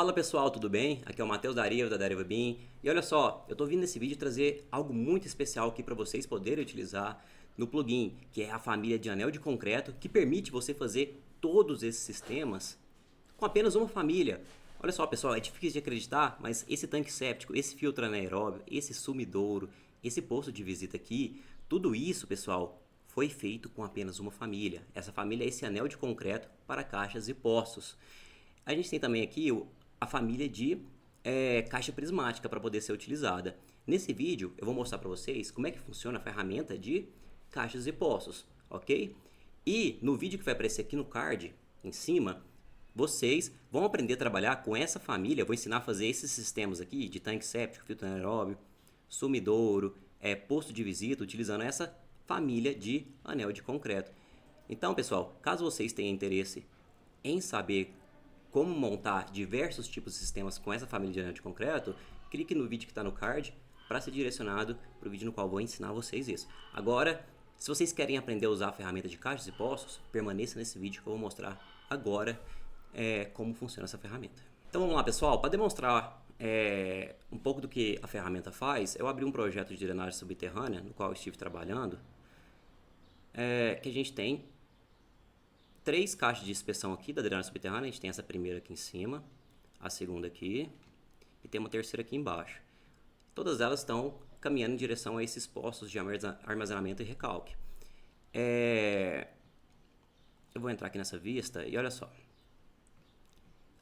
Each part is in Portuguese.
Fala pessoal, tudo bem? Aqui é o Matheus da Dariva BIM. E olha só, eu tô vindo nesse vídeo trazer algo muito especial aqui para vocês poderem utilizar no plugin, que é a família de anel de concreto, que permite você fazer todos esses sistemas com apenas uma família. Olha só pessoal, é difícil de acreditar, mas esse tanque séptico, esse filtro anaeróbio, esse sumidouro, esse posto de visita aqui, tudo isso pessoal, foi feito com apenas uma família. Essa família é esse anel de concreto para caixas e postos. A gente tem também aqui a família de caixa prismática para poder ser utilizada. Nesse vídeo eu vou mostrar para vocês como é que funciona a ferramenta de caixas e poços, ok? E no vídeo que vai aparecer aqui no card, em cima, vocês vão aprender a trabalhar com essa família. Eu vou ensinar a fazer esses sistemas aqui de tanque séptico, filtro anaeróbio, sumidouro, posto de visita, utilizando essa família de anel de concreto. Então, pessoal, caso vocês tenham interesse em saber como montar diversos tipos de sistemas com essa família de anel de concreto, clique no vídeo que está no card para ser direcionado para o vídeo no qual vou ensinar vocês isso. Agora, se vocês querem aprender a usar a ferramenta de caixas e poços, permaneça nesse vídeo que eu vou mostrar agora como funciona essa ferramenta. Então vamos lá pessoal, para demonstrar um pouco do que a ferramenta faz, eu abri um projeto de drenagem subterrânea no qual eu estive trabalhando, que a gente tem 3 caixas de inspeção aqui da drenagem subterrânea. A gente tem essa primeira aqui em cima, a segunda aqui e tem uma terceira aqui embaixo. Todas elas estão caminhando em direção a esses postos de armazenamento e recalque. Eu vou entrar aqui nessa vista e olha só.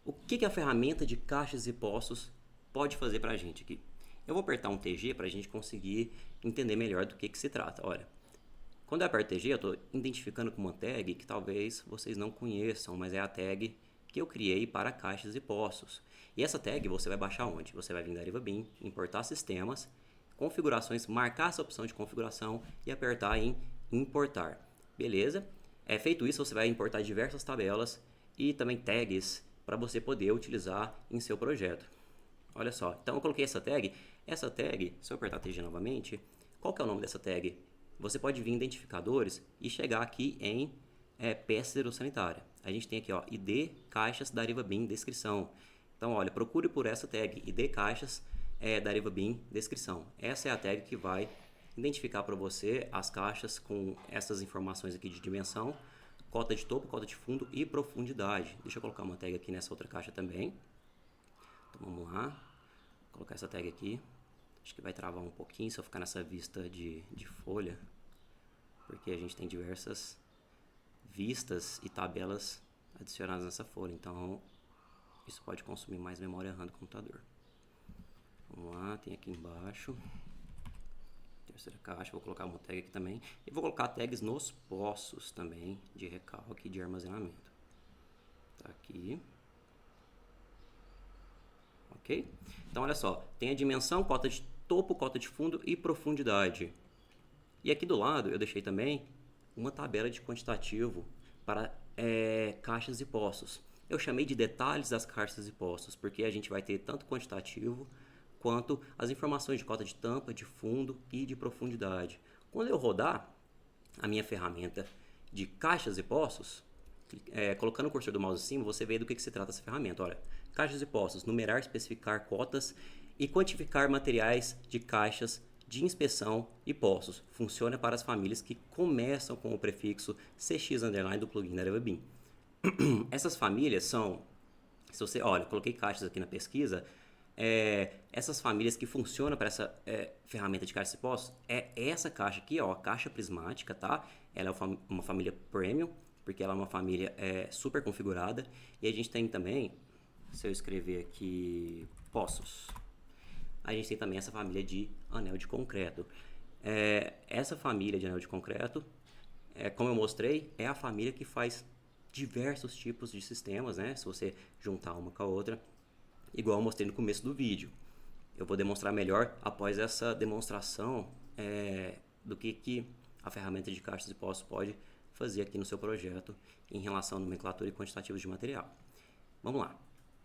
O que a ferramenta de caixas e postos pode fazer para a gente aqui? Eu vou apertar um TG para a gente conseguir entender melhor do que se trata. Olha. Quando eu aperto TG, eu estou identificando com uma tag que talvez vocês não conheçam, mas é a tag que eu criei para caixas e postos. E essa tag você vai baixar onde? Você vai vir da Dariva BIM, importar sistemas, configurações, marcar essa opção de configuração e apertar em importar. Beleza? Feito isso, você vai importar diversas tabelas e também tags para você poder utilizar em seu projeto. Olha só, então eu coloquei essa tag. Essa tag, se eu apertar TG novamente, qual que é o nome dessa tag? Você pode vir em identificadores e chegar aqui em peça sanitária. A gente tem aqui ó, ID caixas Dariva BIM descrição. Então olha, procure por essa tag ID caixas Dariva BIM descrição. Essa é a tag que vai identificar para você as caixas com essas informações aqui de dimensão, cota de topo, cota de fundo e profundidade. Deixa eu colocar uma tag aqui nessa outra caixa também. Então vamos lá, vou colocar essa tag aqui. Acho que vai travar um pouquinho se eu ficar nessa vista de folha, porque a gente tem diversas vistas e tabelas adicionadas nessa folha, então isso pode consumir mais memória RAM do computador. Vamos lá, tem aqui embaixo, terceira caixa, vou colocar uma tag aqui também, e vou colocar tags nos poços também, de recalque e de armazenamento. Tá aqui. Ok? Então olha só, tem a dimensão, cota de topo, cota de fundo e profundidade. E aqui do lado eu deixei também uma tabela de quantitativo para caixas e postos. Eu chamei de detalhes das caixas e postos, porque a gente vai ter tanto quantitativo quanto as informações de cota de tampa, de fundo e de profundidade. Quando eu rodar a minha ferramenta de caixas e postos, colocando o cursor do mouse em cima, você vê do que se trata essa ferramenta. Olha, caixas e postos, numerar, especificar cotas e quantificar materiais de caixas de inspeção e postos. Funciona para as famílias que começam com o prefixo CX underline do plugin da Dariva BIM. Essas famílias são, se você, olha, coloquei caixas aqui na pesquisa, essas famílias que funcionam para essa ferramenta de caixas e postos, é essa caixa aqui, ó, a caixa prismática, tá? Ela é uma família premium, porque ela é uma família super configurada. E a gente tem também, se eu escrever aqui poços, a gente tem também essa família de anel de concreto. Essa família de anel de concreto, como eu mostrei, é a família que faz diversos tipos de sistemas, né? Se você juntar uma com a outra, igual eu mostrei no começo do vídeo. Eu vou demonstrar melhor após essa demonstração do que a ferramenta de caixas e postos pode fazer aqui no seu projeto em relação à nomenclatura e quantitativos de material. Vamos lá.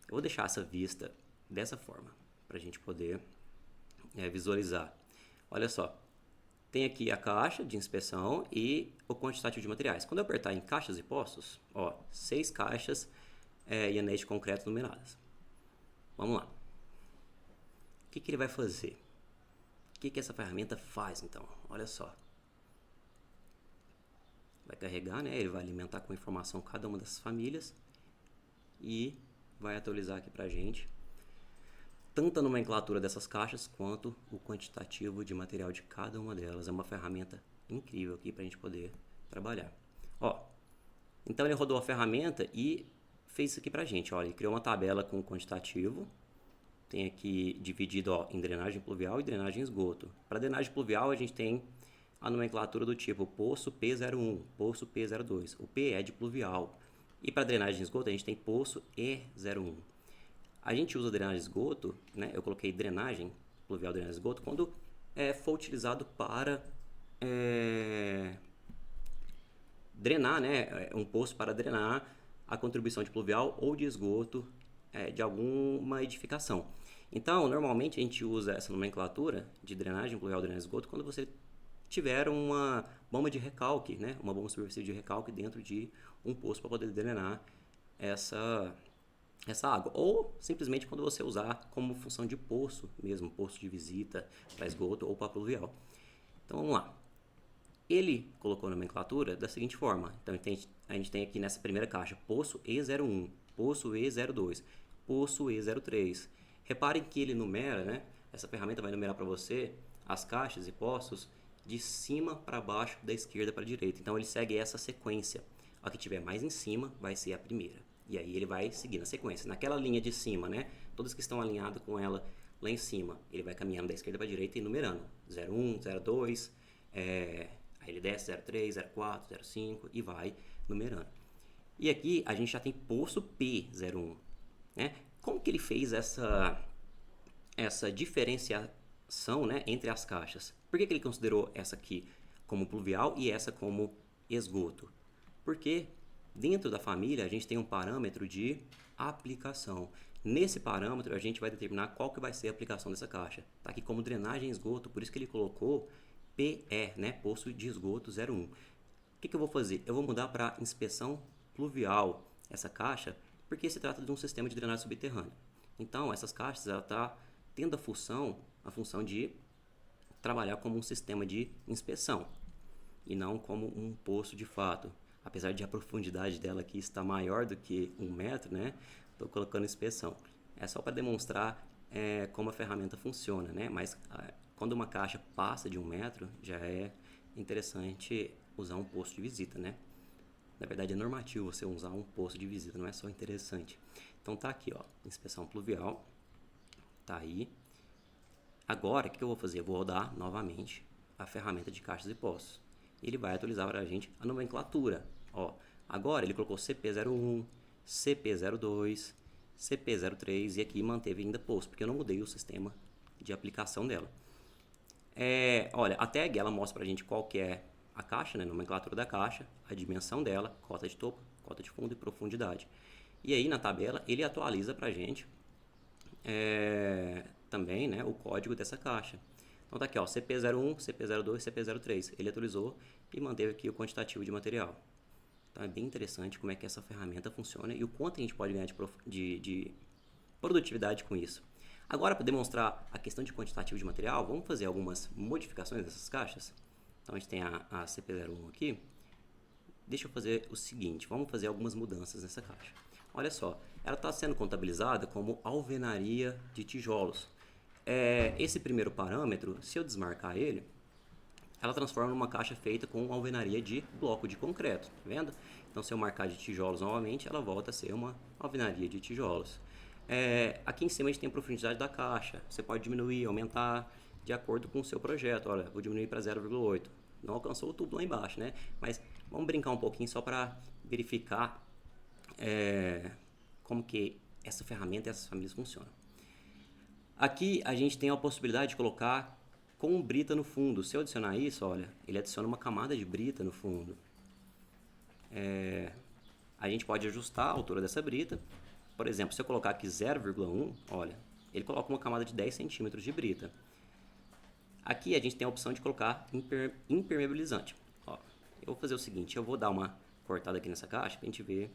Eu vou deixar essa vista dessa forma para a gente poder visualizar. Olha só, tem aqui a caixa de inspeção e o quantitativo de materiais. Quando eu apertar em caixas e postos, ó, 6 caixas e anéis de concreto numeradas. Vamos lá. O que ele vai fazer? O que essa ferramenta faz, então? Olha só. Vai carregar, né? Ele vai alimentar com informação cada uma dessas famílias e vai atualizar aqui pra gente tanto a nomenclatura dessas caixas quanto o quantitativo de material de cada uma delas. É uma ferramenta incrível aqui pra gente poder trabalhar. Ó, então ele rodou a ferramenta e fez isso aqui pra gente. Ó, ele criou uma tabela com o quantitativo. Tem aqui dividido, ó, em drenagem pluvial e drenagem esgoto. Para drenagem pluvial a gente tem a nomenclatura do tipo poço P01, poço P02. O P é de pluvial. E para drenagem esgoto a gente tem poço E01. A gente usa drenagem esgoto, né? Eu coloquei drenagem pluvial, drenagem esgoto, quando for utilizado para drenar, né? Um poço para drenar a contribuição de pluvial ou de esgoto de alguma edificação. Então, normalmente a gente usa essa nomenclatura de drenagem pluvial, drenagem esgoto quando você tiver uma bomba de recalque, né? Uma bomba superficial de recalque dentro de um poço para poder drenar essa água. Ou simplesmente quando você usar como função de poço mesmo, poço de visita para esgoto ou para pluvial. Então vamos lá. Ele colocou a nomenclatura da seguinte forma. Então a gente tem aqui nessa primeira caixa poço E01, poço E02, poço E03. Reparem que ele numera, né? Essa ferramenta vai numerar para você as caixas e poços de cima para baixo, da esquerda para a direita. Então ele segue essa sequência. A que tiver mais em cima vai ser a primeira. E aí ele vai seguir na sequência. Naquela linha de cima, né? Todas que estão alinhadas com ela lá em cima, ele vai caminhando da esquerda para a direita e numerando. 01, 02, aí ele desce 03, 04, 05 e vai numerando. E aqui a gente já tem poço P01, né? Como que ele fez essa diferenciação, né, entre as caixas? Por que ele considerou essa aqui como pluvial e essa como esgoto? Porque dentro da família a gente tem um parâmetro de aplicação. Nesse parâmetro a gente vai determinar qual que vai ser a aplicação dessa caixa. Está aqui como drenagem e esgoto, por isso que ele colocou PE, né, poço de esgoto 01. O que eu vou fazer? Eu vou mudar para inspeção pluvial essa caixa, porque se trata de um sistema de drenagem subterrânea. Então, essas caixas ela está tendo a função de trabalhar como um sistema de inspeção e não como um poço de fato. Apesar de a profundidade dela aqui estar maior do que 1 metro, né? Estou colocando inspeção. É só para demonstrar como a ferramenta funciona, né? Mas quando uma caixa passa de 1 metro, já é interessante usar um posto de visita, né? Na verdade é normativo você usar um posto de visita, não é só interessante. Então tá aqui, ó, inspeção pluvial, tá aí. Agora, o que eu vou fazer? Eu vou rodar novamente a ferramenta de caixas e poços. Ele vai atualizar para a gente a nomenclatura. Ó, agora ele colocou CP01, CP02, CP03 e aqui manteve ainda poço, porque eu não mudei o sistema de aplicação dela. Olha, a tag ela mostra pra gente qual que é a caixa, né, nomenclatura da caixa, a dimensão dela, cota de topo, cota de fundo e profundidade. E aí na tabela ele atualiza pra gente também, né, o código dessa caixa. Então tá aqui, ó, CP01, CP02, CP03. Ele atualizou e manteve aqui o quantitativo de material. Então é bem interessante como é que essa ferramenta funciona e o quanto a gente pode ganhar de produtividade com isso. Agora, para demonstrar a questão de quantitativo de material, vamos fazer algumas modificações dessas caixas. Então a gente tem a CP01 aqui. Deixa eu fazer o seguinte, vamos fazer algumas mudanças nessa caixa. Olha só, ela está sendo contabilizada como alvenaria de tijolos. Esse primeiro parâmetro, se eu desmarcar ele, ela transforma numa caixa feita com alvenaria de bloco de concreto, tá vendo? Então se eu marcar de tijolos novamente, ela volta a ser uma alvenaria de tijolos. Aqui em cima a gente tem a profundidade da caixa, você pode diminuir, aumentar de acordo com o seu projeto. Olha, vou diminuir para 0,8, não alcançou o tubo lá embaixo, né? Mas vamos brincar um pouquinho só para verificar como que essa ferramenta e essas famílias funcionam. Aqui a gente tem a possibilidade de colocar com brita no fundo. Se eu adicionar isso, olha, ele adiciona uma camada de brita no fundo. A gente pode ajustar a altura dessa brita. Por exemplo, se eu colocar aqui 0,1, olha, ele coloca uma camada de 10 centímetros de brita. Aqui a gente tem a opção de colocar impermeabilizante. Ó, eu vou fazer o seguinte, eu vou dar uma cortada aqui nessa caixa para a gente ver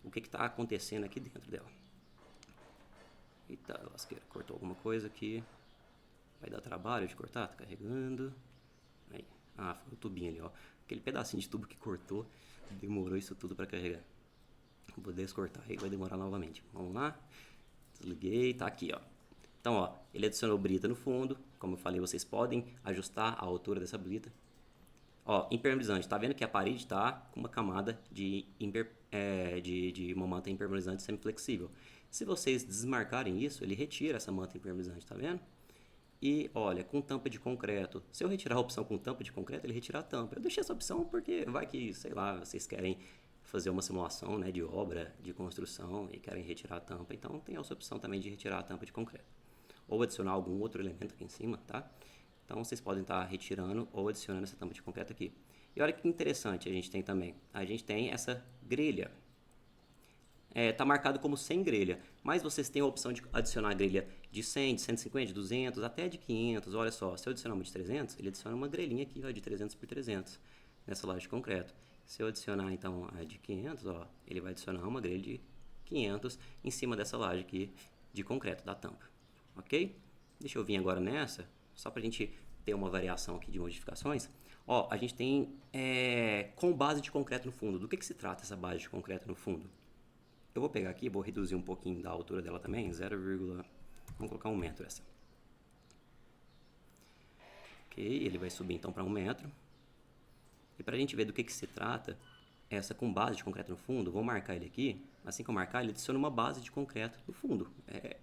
o que está acontecendo aqui dentro dela. Eita, lasqueira, cortou alguma coisa aqui. Vai dar trabalho de cortar, tá carregando. Aí. Ah, foi o tubinho ali, ó. Aquele pedacinho de tubo que cortou, demorou isso tudo para carregar. Vou descortar aí, vai demorar novamente. Vamos lá. Desliguei, tá aqui, ó. Então, ó, ele adicionou brita no fundo. Como eu falei, vocês podem ajustar a altura dessa brita. Ó, impermeabilizante, tá vendo que a parede tá com uma camada de uma manta impermeabilizante semiflexível. Se vocês desmarcarem isso, ele retira essa manta impermeabilizante, tá vendo? E olha, com tampa de concreto. Se eu retirar a opção com tampa de concreto, ele retira a tampa. Eu deixei essa opção porque vai que, sei lá, vocês querem fazer uma simulação, né, de obra, de construção e querem retirar a tampa. Então tem essa opção também de retirar a tampa de concreto. Ou adicionar algum outro elemento aqui em cima, tá? Então vocês podem estar retirando ou adicionando essa tampa de concreto aqui. E olha que interessante a gente tem também. A gente tem essa grelha. Tá marcado como sem grelha, mas vocês têm a opção de adicionar a grelha de 100, de 150, de 200, até de 500. Olha só, se eu adicionar uma de 300, ele adiciona uma grelhinha aqui, ó, de 300 por 300 nessa laje de concreto. Se eu adicionar então a de 500, ó, ele vai adicionar uma grelha de 500 em cima dessa laje aqui de concreto da tampa, ok? Deixa eu vir agora nessa, só para a gente ter uma variação aqui de modificações. Ó, a gente tem com base de concreto no fundo. Do que se trata essa base de concreto no fundo? Eu vou pegar aqui, vou reduzir um pouquinho da altura dela também, 0, vamos colocar 1 metro essa. Ok, ele vai subir então para 1 metro. E para a gente ver do que se trata, essa com base de concreto no fundo, vou marcar ele aqui. Assim que eu marcar, ele adiciona uma base de concreto no fundo,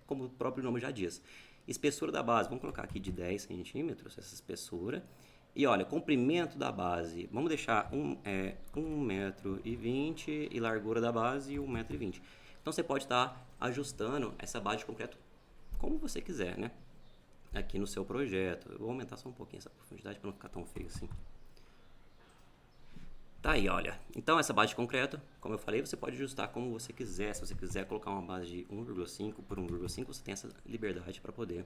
como o próprio nome já diz. Espessura da base, vamos colocar aqui de 10 centímetros, essa espessura. E olha, comprimento da base, vamos deixar 1,20 m e largura da base 1,20 m. Então você pode estar ajustando essa base de concreto como você quiser, né? Aqui no seu projeto. Eu vou aumentar só um pouquinho essa profundidade para não ficar tão feio assim. Tá aí, olha. Então essa base de concreto, como eu falei, você pode ajustar como você quiser. Se você quiser colocar uma base de 1,5 por 1,5, você tem essa liberdade para poder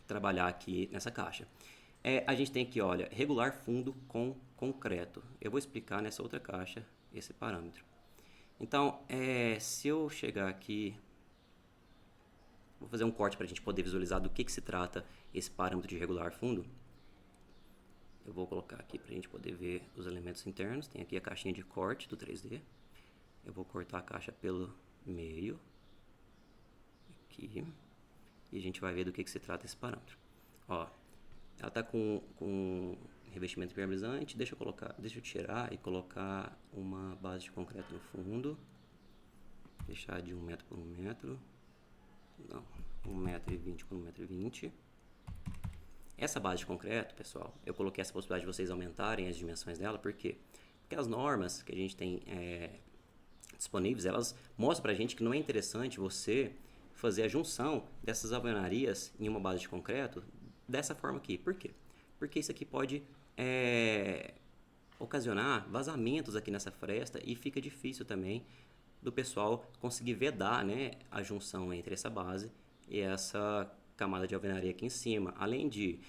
trabalhar aqui nessa caixa. A gente tem aqui, olha, regular fundo com concreto. Eu vou explicar nessa outra caixa esse parâmetro. Então, se eu chegar aqui, vou fazer um corte para a gente poder visualizar do que se trata esse parâmetro de regular fundo. Eu vou colocar aqui para a gente poder ver os elementos internos. Tem aqui a caixinha de corte do 3D. Eu vou cortar a caixa pelo meio. Aqui. E a gente vai ver do que se trata esse parâmetro. Ó, ela está com revestimento impermeabilizante. Deixa eu tirar e colocar uma base de concreto no fundo. Deixar de 1 metro por 1 metro. Não, 1,20 m por 1,20 m. Essa base de concreto, pessoal, eu coloquei essa possibilidade de vocês aumentarem as dimensões dela, por quê? Porque as normas que a gente tem disponíveis, elas mostram pra gente que não é interessante você fazer a junção dessas alvenarias em uma base de concreto dessa forma aqui. Por quê? Porque isso aqui pode ocasionar vazamentos aqui nessa fresta e fica difícil também do pessoal conseguir vedar, né, a junção entre essa base e essa camada de alvenaria aqui em cima. Além de,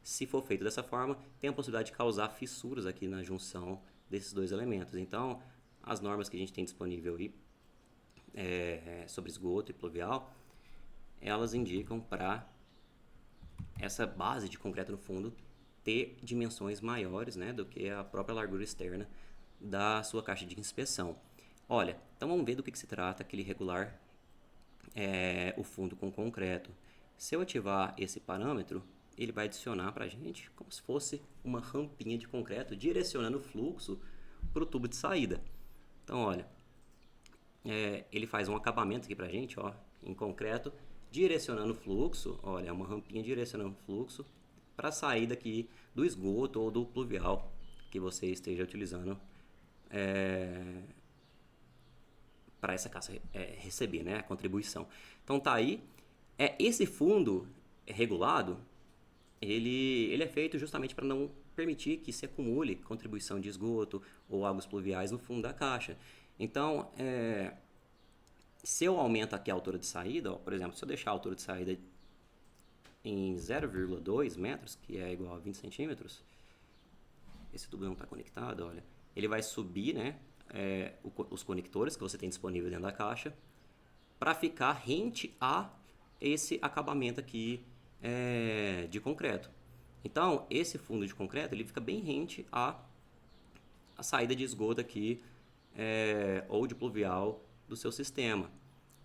se for feito dessa forma, tem a possibilidade de causar fissuras aqui na junção desses dois elementos. Então, as normas que a gente tem disponível aí sobre esgoto e pluvial, elas indicam para essa base de concreto no fundo ter dimensões maiores, né, do que a própria largura externa da sua caixa de inspeção. Olha, então vamos ver do que se trata aquele regular o fundo com concreto. Se eu ativar esse parâmetro, ele vai adicionar para a gente como se fosse uma rampinha de concreto direcionando o fluxo para o tubo de saída. Então, olha, ele faz um acabamento aqui para a gente, ó, em concreto, direcionando o fluxo. Olha, é uma rampinha direcionando o fluxo para a saída aqui do esgoto ou do pluvial que você esteja utilizando para essa casa receber, né, a contribuição. Então tá aí. Esse fundo regulado, ele é feito justamente para não permitir que se acumule contribuição de esgoto ou águas pluviais no fundo da caixa. Então, se eu aumento aqui a altura de saída, ó, por exemplo, se eu deixar a altura de saída em 0,2 metros, que é igual a 20 centímetros, esse tubo não está conectado, olha, ele vai subir, né, os conectores que você tem disponível dentro da caixa para ficar rente a esse acabamento aqui de concreto. Então, esse fundo de concreto ele fica bem rente à saída de esgoto aqui ou de pluvial do seu sistema.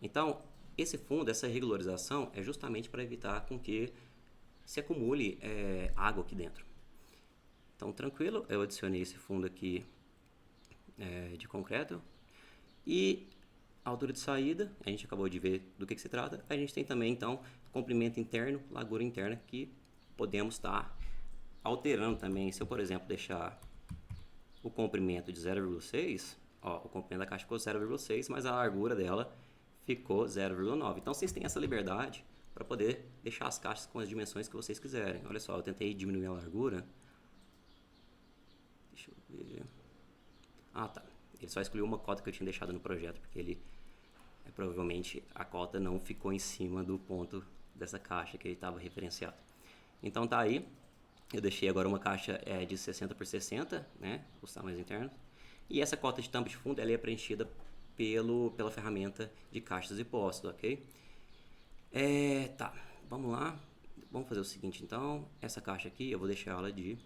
Então, esse fundo, essa regularização é justamente para evitar com que se acumule água aqui dentro. Então, tranquilo, eu adicionei esse fundo aqui de concreto. E a altura de saída, a gente acabou de ver do que se trata. A gente tem também, então, comprimento interno, largura interna, que podemos estar alterando também. Se eu, por exemplo, deixar o comprimento de 0,6, o comprimento da caixa ficou 0,6, mas a largura dela ficou 0,9. Então, vocês têm essa liberdade para poder deixar as caixas com as dimensões que vocês quiserem. Olha só, eu tentei diminuir a largura. Deixa eu ver. Ah, tá. Ele só excluiu uma cota que eu tinha deixado no projeto, porque ele provavelmente a cota não ficou em cima do ponto dessa caixa que ele estava referenciado. Então tá aí. Eu deixei agora uma caixa de 60 por 60, né, os tamanhos internos. E essa cota de tampa de fundo ela é preenchida pela ferramenta de caixas e postos, ok? Tá, vamos lá. Vamos fazer o seguinte, então. Essa caixa aqui eu vou deixar ela de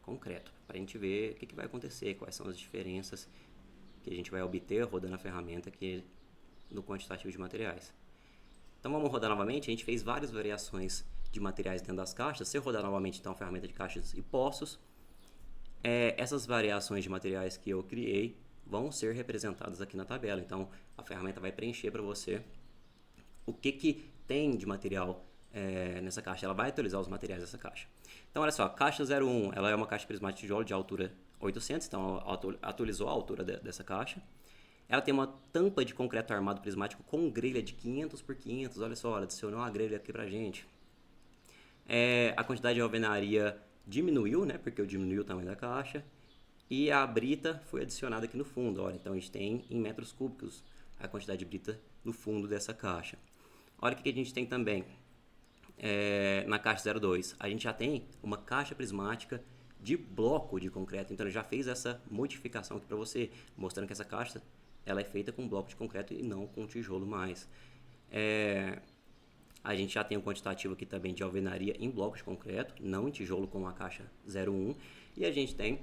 concreto, para a gente ver o que vai acontecer, quais são as diferenças que a gente vai obter rodando a ferramenta aqui no quantitativo de materiais. Então vamos rodar novamente. A gente fez várias variações de materiais dentro das caixas. Se eu rodar novamente então a ferramenta de caixas e poços, essas variações de materiais que eu criei vão ser representadas aqui na tabela. Então a ferramenta vai preencher para você o que tem de material nessa caixa. Ela vai atualizar os materiais dessa caixa. Então olha só, caixa 01, ela é uma caixa prismática de tijolo de altura 800, então ela atualizou a altura dessa caixa. Ela tem uma tampa de concreto armado prismático com grelha de 500 por 500, olha só, ela adicionou uma grelha aqui pra gente. A quantidade de alvenaria diminuiu, né, porque eu diminui o tamanho da caixa. E a brita foi adicionada aqui no fundo, olha, então a gente tem em metros cúbicos a quantidade de brita no fundo dessa caixa. Olha o que a gente tem também. Na caixa 02, a gente já tem uma caixa prismática de bloco de concreto, então ele já fez essa modificação aqui para você, mostrando que essa caixa ela é feita com bloco de concreto e não com tijolo mais. A gente já tem um quantitativo aqui também de alvenaria em bloco de concreto, não em tijolo como a caixa 01, e a gente tem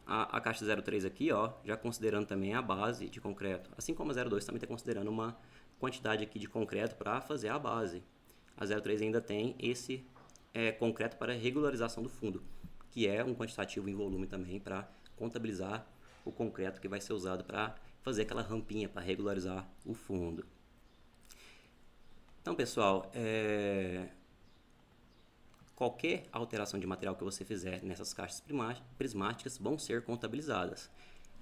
a caixa 03 aqui, ó, já considerando também a base de concreto, assim como a 02 também está considerando uma quantidade aqui de concreto para fazer a base. A 03 ainda tem esse concreto para regularização do fundo, que é um quantitativo em volume também para contabilizar o concreto que vai ser usado para fazer aquela rampinha para regularizar o fundo. Então, pessoal, qualquer alteração de material que você fizer nessas caixas prismáticas vão ser contabilizadas.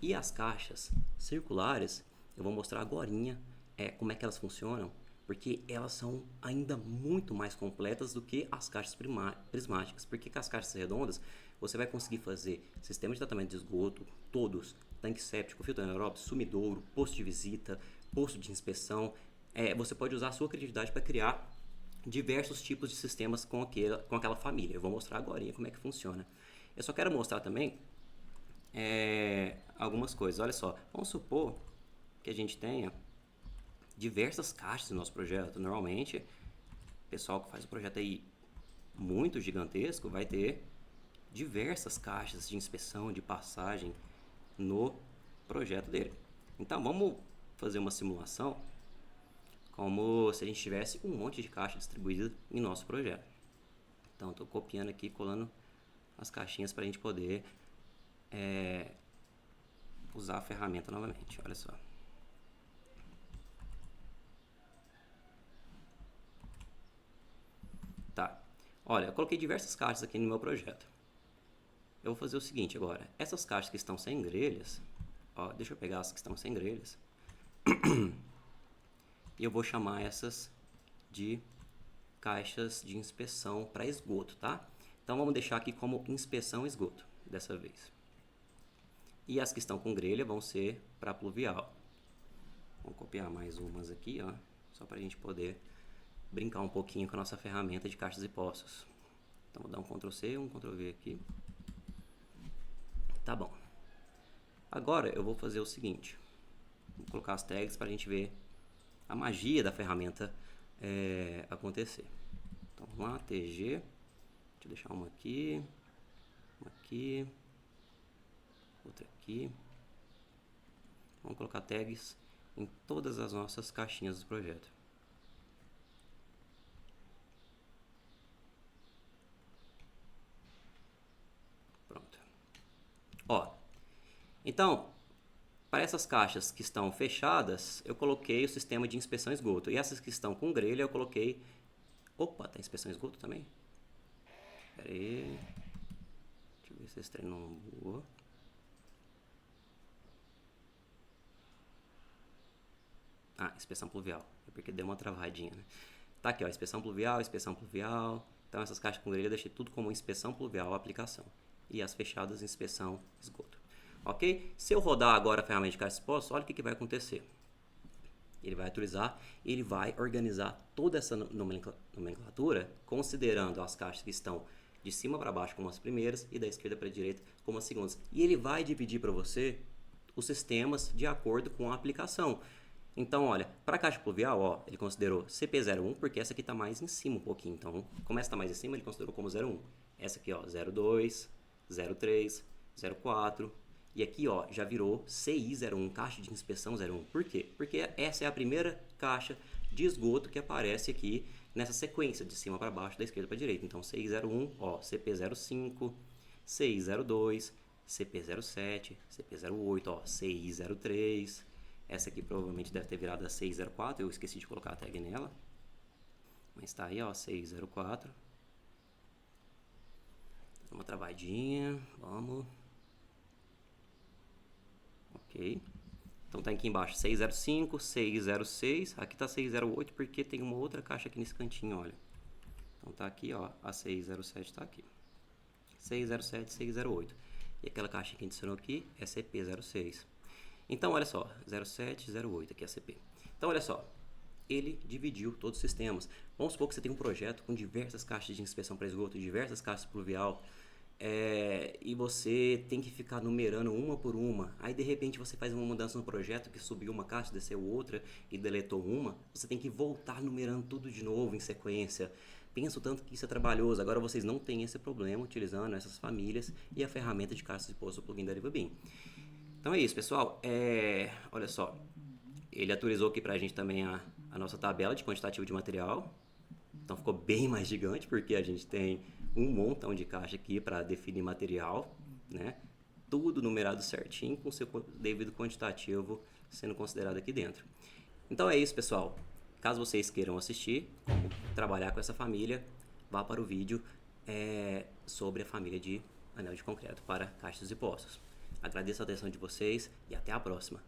E as caixas circulares, eu vou mostrar agorinha como é que elas funcionam, porque elas são ainda muito mais completas do que as caixas prismáticas. Porque com as caixas redondas, você vai conseguir fazer sistema de tratamento de esgoto, todos, tanque séptico, filtro anaeróbio, sumidouro, posto de visita, posto de inspeção. Você pode usar a sua criatividade para criar diversos tipos de sistemas com aquela família. Eu vou mostrar agora como é que funciona. Eu só quero mostrar também algumas coisas. Olha só, vamos supor que a gente tenha diversas caixas no nosso projeto. Normalmente, o pessoal que faz um projeto aí muito gigantesco vai ter diversas caixas de inspeção, de passagem no projeto dele. Então, vamos fazer uma simulação como se a gente tivesse um monte de caixa distribuída em nosso projeto. Então, estou copiando aqui, colando as caixinhas para a gente poder usar a ferramenta novamente. Olha só. Tá. Olha, eu coloquei diversas caixas aqui no meu projeto. Eu vou fazer o seguinte agora. Essas caixas que estão sem grelhas, deixa eu pegar as que estão sem grelhas. E eu vou chamar essas de caixas de inspeção para esgoto, tá? Então vamos deixar aqui como inspeção esgoto dessa vez. E as que estão com grelha vão ser para pluvial. Vamos copiar mais umas aqui, ó, só para a gente poder brincar um pouquinho com a nossa ferramenta de caixas e poços. Então vou dar um Ctrl C, um Ctrl V aqui. Tá bom. Agora eu vou fazer o seguinte. Vou colocar as tags para a gente ver a magia da ferramenta acontecer. Então vamos lá, TG, deixa eu deixar uma aqui, outra aqui. Vamos colocar tags em todas as nossas caixinhas do projeto. Pronto. Ó, então, para essas caixas que estão fechadas, eu coloquei o sistema de inspeção esgoto. E essas que estão com grelha, eu coloquei... Opa, tem inspeção esgoto também? Pera aí. Deixa eu ver se esse trem não bugou. Ah, inspeção pluvial. É porque deu uma travadinha, né? Tá aqui, ó, inspeção pluvial, inspeção pluvial. Então essas caixas com grelha eu deixei tudo como inspeção pluvial aplicação. E as fechadas, inspeção esgoto. Ok? Se eu rodar agora a ferramenta de caixas expostas, olha o que vai acontecer. Ele vai atualizar, ele vai organizar toda essa nomenclatura, considerando as caixas que estão de cima para baixo como as primeiras e da esquerda para a direita como as segundas. E ele vai dividir para você os sistemas de acordo com a aplicação. Então, olha, para a caixa pluvial, ó, ele considerou CP01, porque essa aqui está mais em cima um pouquinho. Então, como essa está mais em cima, ele considerou como 01. Essa aqui, ó, 02, 03, 04... E aqui, ó, já virou CI01, caixa de inspeção 01. Por quê? Porque essa é a primeira caixa de esgoto que aparece aqui nessa sequência, de cima para baixo, da esquerda para a direita. Então, CI01, ó, CP05, CI02, CP07, CP08, ó, CI03. Essa aqui provavelmente deve ter virado a CI04, eu esqueci de colocar a tag nela. Mas tá aí, ó, CI04. Uma travadinha, vamos... Ok, então tá aqui embaixo 605, 606, aqui tá 608 porque tem uma outra caixa aqui nesse cantinho, olha. Então tá aqui, ó, a 607 tá aqui. 607, 608. E aquela caixa que a gente adicionou aqui é CP06. Então olha só, 07, 08 aqui é a CP. Então olha só, ele dividiu todos os sistemas. Vamos supor que você tem um projeto com diversas caixas de inspeção para esgoto, diversas caixas pluvial. E você tem que ficar numerando uma por uma. Aí de repente você faz uma mudança no projeto que subiu uma caixa, desceu outra e deletou uma. Você tem que voltar numerando tudo de novo em sequência. Penso tanto que isso é trabalhoso. Agora vocês não têm esse problema utilizando essas famílias e a ferramenta de caixas expostas, o plugin da Arriva Beam. Então é isso, pessoal. Olha só, ele atualizou aqui pra gente também a nossa tabela de quantitativo de material. Então ficou bem mais gigante porque a gente tem um montão de caixa aqui para definir material, né? Tudo numerado certinho com seu devido quantitativo sendo considerado aqui dentro. Então é isso, pessoal. Caso vocês queiram assistir como trabalhar com essa família, vá para o vídeo sobre a família de anel de concreto para caixas e poços. Agradeço a atenção de vocês e até a próxima.